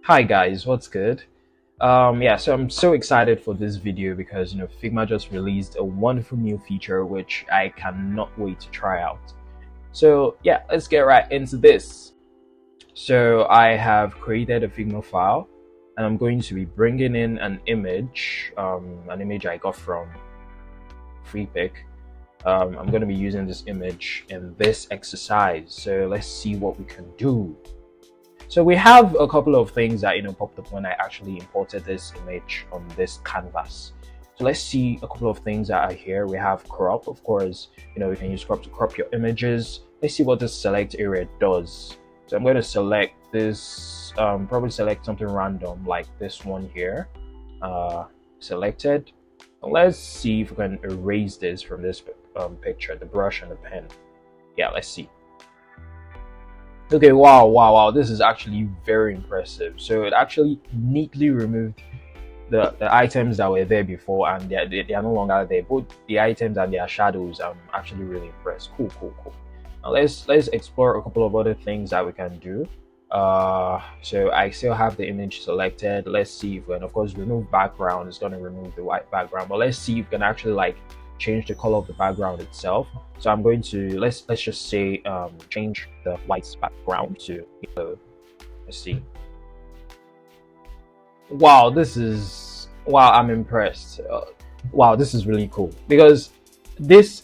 Hi guys, what's good? Yeah, so I'm so excited for this video because Figma just released a wonderful new feature which I cannot wait to try out. So yeah, let's get right into this. So I have created a Figma file and I'm going to be bringing in an image I got from FreePic. I'm going to be using this image in this exercise. So let's see what we can do. So we have a couple of things that popped up when I actually imported this image on this canvas. So let's see a couple of things that are here. We have crop, of course. You can use crop to crop your images. Let's see what this select area does. So I'm going to select this, probably select something random like this one here. Selected. Let's see if we can erase this from this picture, the brush and the pen. Yeah, let's see. Okay, wow, this is actually very impressive. So it actually neatly removed the items that were there before, and they are no longer there. Both the items and their shadows. I'm actually really impressed. Cool. Now let's explore a couple of other things that we can do. So I still have the image selected. Let's see if we can, of course, remove background. It's going to remove the white background, but let's see if we can actually like change the color of the background itself. So I'm going to let's just say change the white background to yellow. Let's see. Wow, I'm impressed. Wow, this is really cool because this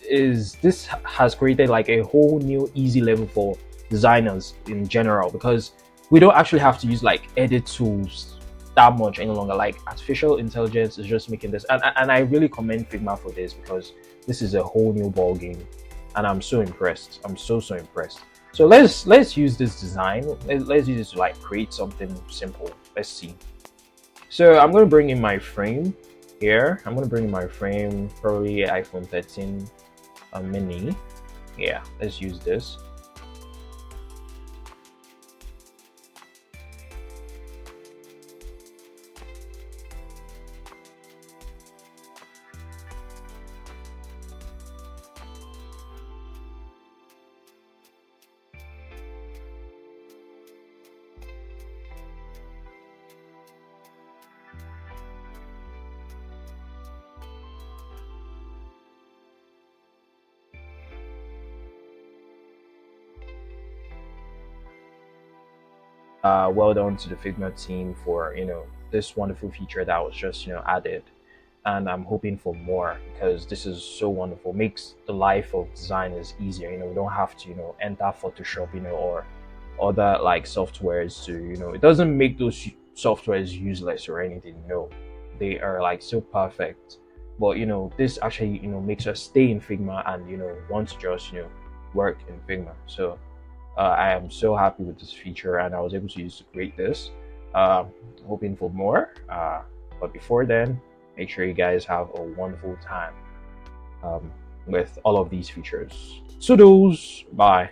has created like a whole new easy level for designers in general, because we don't actually have to use like edit tools that much any longer. Like artificial intelligence is just making this, and I really commend Figma for this because this is a whole new ball game, and I'm so impressed. I'm so impressed. So let's use this design. Let's use it to like create something simple. Let's see. So I'm going to bring in my frame here. I'm going to bring in my frame, probably iPhone 13 mini. Yeah, let's use this. Well done to the Figma team for this wonderful feature that was just added, and I'm hoping for more because this is so wonderful. Makes the life of designers easier. We don't have to enter Photoshop or other like softwares to it doesn't make those softwares useless or anything. No, they are like so perfect. But this actually makes us stay in Figma and want to just work in Figma. So I am so happy with this feature, and I was able to use to create this. Hoping for more. But before then, make sure you guys have a wonderful time with all of these features. So those, bye.